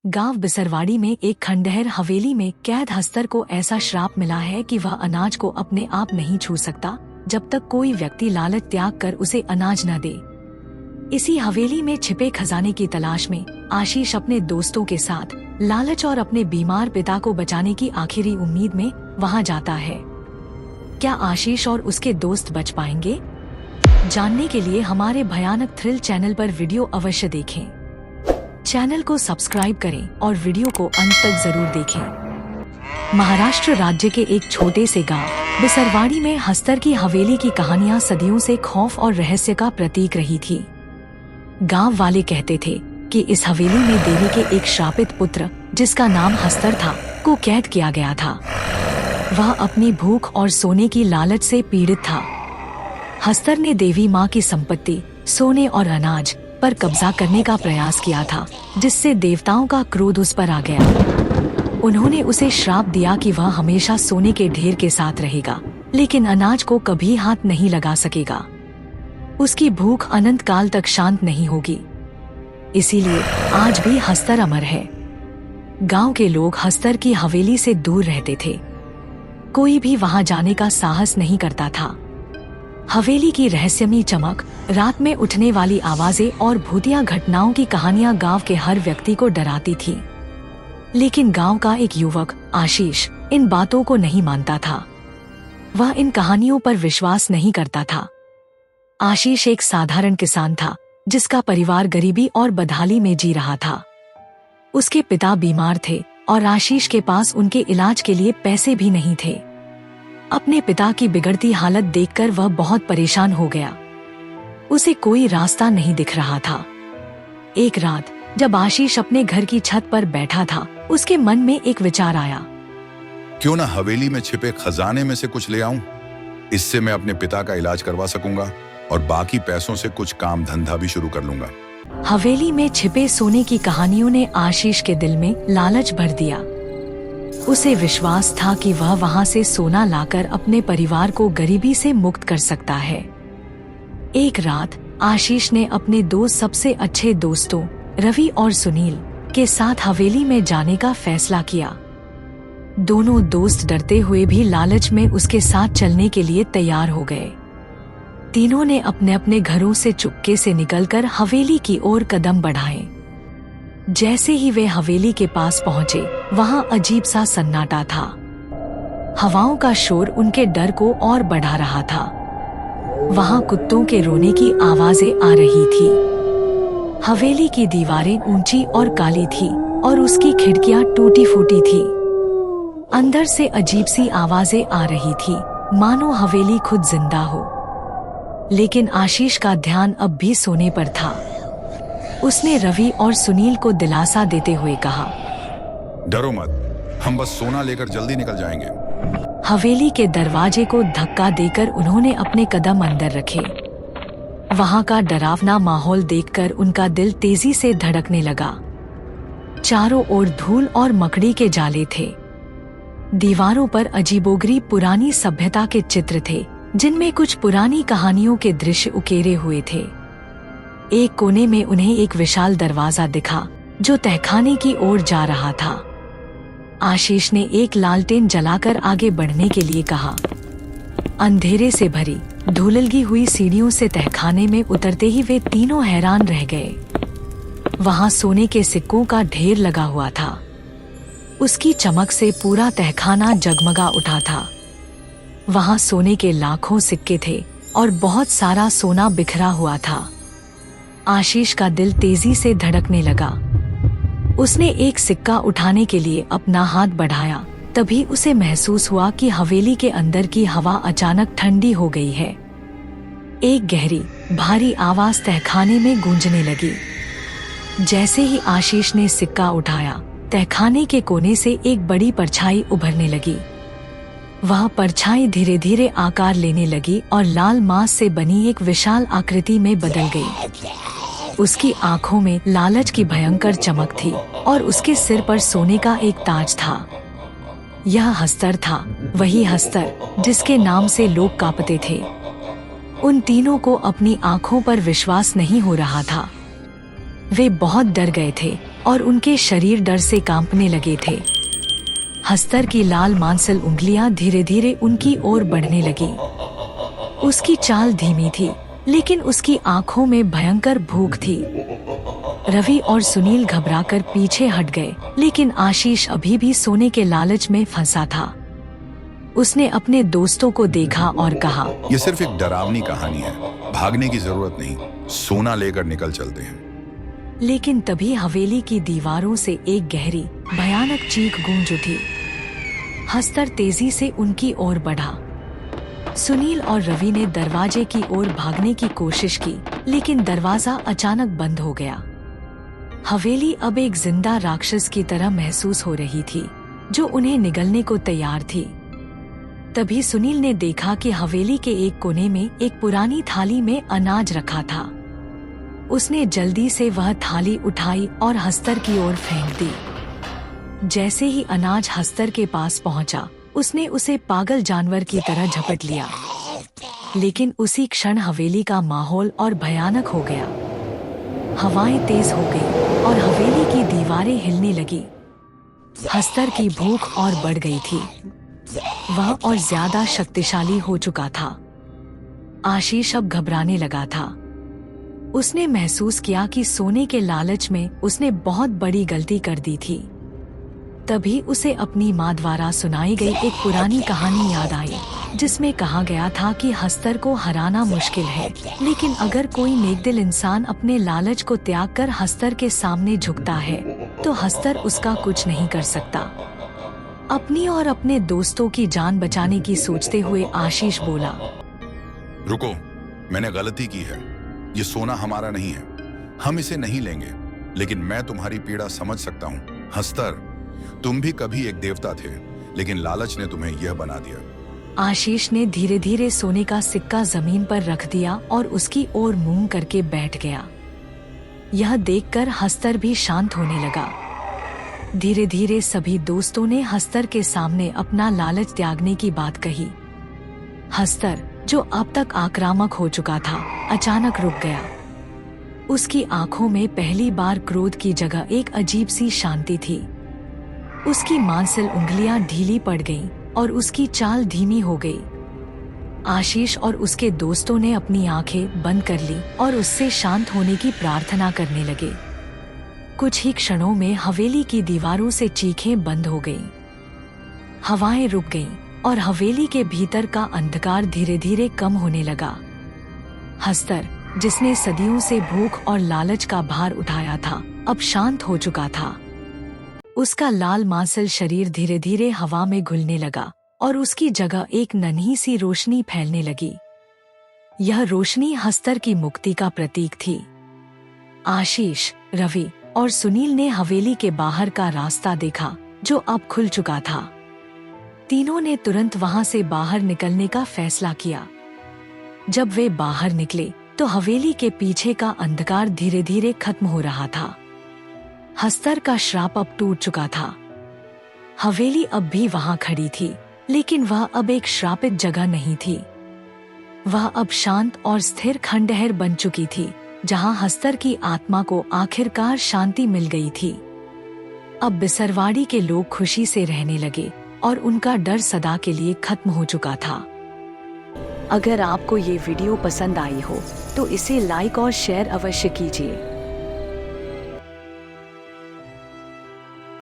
गांव बिसरवाड़ी में एक खंडहर हवेली में कैद हस्तर को ऐसा श्राप मिला है कि वह अनाज को अपने आप नहीं छू सकता जब तक कोई व्यक्ति लालच त्याग कर उसे अनाज न दे। इसी हवेली में छिपे खजाने की तलाश में आशीष अपने दोस्तों के साथ लालच और अपने बीमार पिता को बचाने की आखिरी उम्मीद में वहां जाता है। क्या आशीष और उसके दोस्त बच पाएंगे? जानने के लिए हमारे भयानक थ्रिल चैनल पर वीडियो अवश्य देखें। चैनल को सब्सक्राइब करें और वीडियो को अंत तक जरूर देखें। महाराष्ट्र राज्य के एक छोटे से गांव बिसरवाड़ी में हस्तर की हवेली की कहानियां सदियों से खौफ और रहस्य का प्रतीक रही थी। गांव वाले कहते थे कि इस हवेली में देवी के एक श्रापित पुत्र, जिसका नाम हस्तर था, को कैद किया गया था। वह अपनी भूख और सोने की लालच से पीड़ित था। हस्तर ने देवी माँ की संपत्ति, सोने और अनाज पर कब्जा करने का प्रयास किया था, जिससे देवताओं का क्रोध उस पर आ गया। उन्होंने उसे श्राप दिया कि वह हमेशा सोने के ढेर के साथ रहेगा, लेकिन अनाज को कभी हाथ नहीं लगा सकेगा। उसकी भूख अनंत काल तक शांत नहीं होगी। इसीलिए आज भी हस्तर अमर है। गांव के लोग हस्तर की हवेली से दूर रहते थे। कोई भी वहां जाने का साहस नहीं करता था। हवेली की रहस्यमयी चमक, रात में उठने वाली आवाजें और भूतिया घटनाओं की कहानियां गांव के हर व्यक्ति को डराती थी। लेकिन गांव का एक युवक आशीष इन बातों को नहीं मानता था। वह इन कहानियों पर विश्वास नहीं करता था। आशीष एक साधारण किसान था, जिसका परिवार गरीबी और बदहाली में जी रहा था। उसके पिता बीमार थे और आशीष के पास उनके इलाज के लिए पैसे भी नहीं थे। अपने पिता की बिगड़ती हालत देखकर वह बहुत परेशान हो गया। उसे कोई रास्ता नहीं दिख रहा था। एक रात जब आशीष अपने घर की छत पर बैठा था, उसके मन में एक विचार आया। क्यों ना हवेली में छिपे खजाने में से कुछ ले आऊं? इससे मैं अपने पिता का इलाज करवा सकूंगा और बाकी पैसों से कुछ काम धंधा भी शुरू कर लूंगा। हवेली में छिपे सोने की कहानियों ने आशीष के दिल में लालच भर दिया। उसे विश्वास था कि वह वहां से सोना लाकर अपने परिवार को गरीबी से मुक्त कर सकता है। एक रात आशीष ने अपने दो सबसे अच्छे दोस्तों रवि और सुनील के साथ हवेली में जाने का फैसला किया। दोनों दोस्त डरते हुए भी लालच में उसके साथ चलने के लिए तैयार हो गए। तीनों ने अपने अपने घरों से चुपके से निकलकर हवेली की ओर कदम बढ़ाए। जैसे ही वे हवेली के पास पहुंचे, वहां अजीब सा सन्नाटा था। हवाओं का शोर उनके डर को और बढ़ा रहा था। वहां कुत्तों के रोने की आवाजें आ रही थी। हवेली की दीवारें ऊंची और काली थी और उसकी खिड़कियां टूटी फूटी थी। अंदर से अजीब सी आवाजें आ रही थी, मानो हवेली खुद जिंदा हो। लेकिन आशीष का ध्यान अब भी सोने पर था। उसने रवि और सुनील को दिलासा देते हुए कहा, डरो मत, हम बस सोना लेकर जल्दी निकल जाएंगे। हवेली के दरवाजे को धक्का देकर उन्होंने अपने कदम अंदर रखे। वहां का डरावना माहौल देखकर उनका दिल तेजी से धड़कने लगा। चारों ओर धूल और मकड़ी के जाले थे। दीवारों पर अजीबोगरीब पुरानी सभ्यता के चित्र थे, जिनमें कुछ पुरानी कहानियों के दृश्य उकेरे हुए थे। एक कोने में उन्हें एक विशाल दरवाजा दिखा, जो तहखाने की ओर जा रहा था। आशीष ने एक लालटेन जलाकर आगे बढ़ने के लिए कहा। अंधेरे से भरी धूलगी हुई सीढ़ियों से तहखाने में उतरते ही वे तीनों हैरान रह गए। वहां सोने के सिक्कों का ढेर लगा हुआ था। उसकी चमक से पूरा तहखाना जगमगा उठा था। वहां सोने के लाखों सिक्के थे और बहुत सारा सोना बिखरा हुआ था। आशीष का दिल तेजी से धड़कने लगा। उसने एक सिक्का उठाने के लिए अपना हाथ बढ़ाया, तभी उसे महसूस हुआ कि हवेली के अंदर की हवा अचानक ठंडी हो गई है। एक गहरी, भारी आवाज तहखाने में गूंजने लगी। जैसे ही आशीष ने सिक्का उठाया, तहखाने के कोने से एक बड़ी परछाई उभरने लगी। वह परछाई धीरे धीरे आकार लेने लगी और लाल मांस से बनी एक विशाल आकृति में बदल गई। उसकी आंखों में लालच की भयंकर चमक थी और उसके सिर पर सोने का एक ताज था। यह हस्तर था, वही हस्तर जिसके नाम से लोग कांपते थे। उन तीनों को अपनी आंखों पर विश्वास नहीं हो रहा था। वे बहुत डर गए थे और उनके शरीर डर से कांपने लगे थे। हस्तर की लाल मांसल उंगलियां धीरे धीरे उनकी ओर बढ़ने लगी। उसकी चाल धीमी थी, लेकिन उसकी आंखों में भयंकर भूख थी। रवि और सुनील घबराकर पीछे हट गए, लेकिन आशीष अभी भी सोने के लालच में फंसा था। उसने अपने दोस्तों को देखा और कहा, यह सिर्फ एक डरावनी कहानी है, भागने की जरूरत नहीं, सोना लेकर निकल चलते हैं। लेकिन तभी हवेली की दीवारों से एक गहरी भयानक चीख गूंज उठी। हस्तर तेजी से उनकी ओर बढ़ा। सुनील और रवि ने दरवाजे की ओर भागने की कोशिश की, लेकिन दरवाजा अचानक बंद हो गया। हवेली अब एक जिंदा राक्षस की तरह महसूस हो रही थी, जो उन्हें निगलने को तैयार थी। तभी सुनील ने देखा कि हवेली के एक कोने में एक पुरानी थाली में अनाज रखा था। उसने जल्दी से वह थाली उठाई और हस्तर की ओर फेंक दी। जैसे ही अनाज हस्तर के पास पहुंचा, उसने उसे पागल जानवर की तरह झपट लिया। लेकिन उसी क्षण हवेली का माहौल और भयानक हो गया। हवाएं तेज हो गई और हवेली की दीवारें हिलने लगी। हस्तर की भूख और बढ़ गई थी। वह और ज्यादा शक्तिशाली हो चुका था। आशीष अब घबराने लगा था। उसने महसूस किया कि सोने के लालच में उसने बहुत बड़ी गलती कर दी थी। तभी उसे अपनी माँ द्वारा सुनाई गई एक पुरानी कहानी याद आई, जिसमें कहा गया था कि हस्तर को हराना मुश्किल है, लेकिन अगर कोई नेकदिल इंसान अपने लालच को त्याग कर हस्तर के सामने झुकता है, तो हस्तर उसका कुछ नहीं कर सकता। अपनी और अपने दोस्तों की जान बचाने की सोचते हुए आशीष बोला, रुको, मैंने गलती की है। ये सोना हमारा नहीं है, हम इसे नहीं लेंगे। लेकिन मैं तुम्हारी पीड़ा समझ सकता हूँ। हस्तर, तुम भी कभी एक देवता थे, लेकिन लालच ने तुम्हें यह बना दिया। आशीष ने धीरे धीरे सोने का सिक्का जमीन पर रख दिया और उसकी ओर मुंह करके बैठ गया। यह देखकर हस्तर भी शांत होने लगा। धीरे धीरे सभी दोस्तों ने हस्तर के सामने अपना लालच त्यागने की बात कही। हस्तर, जो अब तक आक्रामक हो चुका था, अचानक रुक गया। उसकी आंखों में पहली बार क्रोध की जगह एक अजीब सी शांति थी। उसकी मांसल उंगलियां ढीली पड़ गईं और उसकी चाल धीमी हो गई। आशीष और उसके दोस्तों ने अपनी आंखें बंद कर ली और उससे शांत होने की प्रार्थना करने लगे। कुछ ही क्षणों में हवेली की दीवारों से चीखें बंद हो गईं। हवाएं रुक गईं और हवेली के भीतर का अंधकार धीरे धीरे कम होने लगा। हस्तर, जिसने सदियों से भूख और लालच का भार उठाया था, अब शांत हो चुका था। उसका लाल मांसल शरीर धीरे धीरे हवा में घुलने लगा और उसकी जगह एक नन्ही सी रोशनी फैलने लगी। यह रोशनी हस्तर की मुक्ति का प्रतीक थी। आशीष, रवि और सुनील ने हवेली के बाहर का रास्ता देखा, जो अब खुल चुका था। तीनों ने तुरंत वहां से बाहर निकलने का फैसला किया। जब वे बाहर निकले, तो हवेली के पीछे का अंधकार धीरे धीरे खत्म हो रहा था। हस्तर का श्राप अब टूट चुका था। हवेली अब भी वहां खड़ी थी, लेकिन वह अब एक श्रापित जगह नहीं थी। वह अब शांत और स्थिर खंडहर बन चुकी थी, जहां हस्तर की आत्मा को आखिरकार शांति मिल गई थी। अब बिसरवाड़ी के लोग खुशी से रहने लगे और उनका डर सदा के लिए खत्म हो चुका था। अगर आपको ये वीडियो पसंद आई हो, तो इसे लाइक और शेयर अवश्य कीजिए।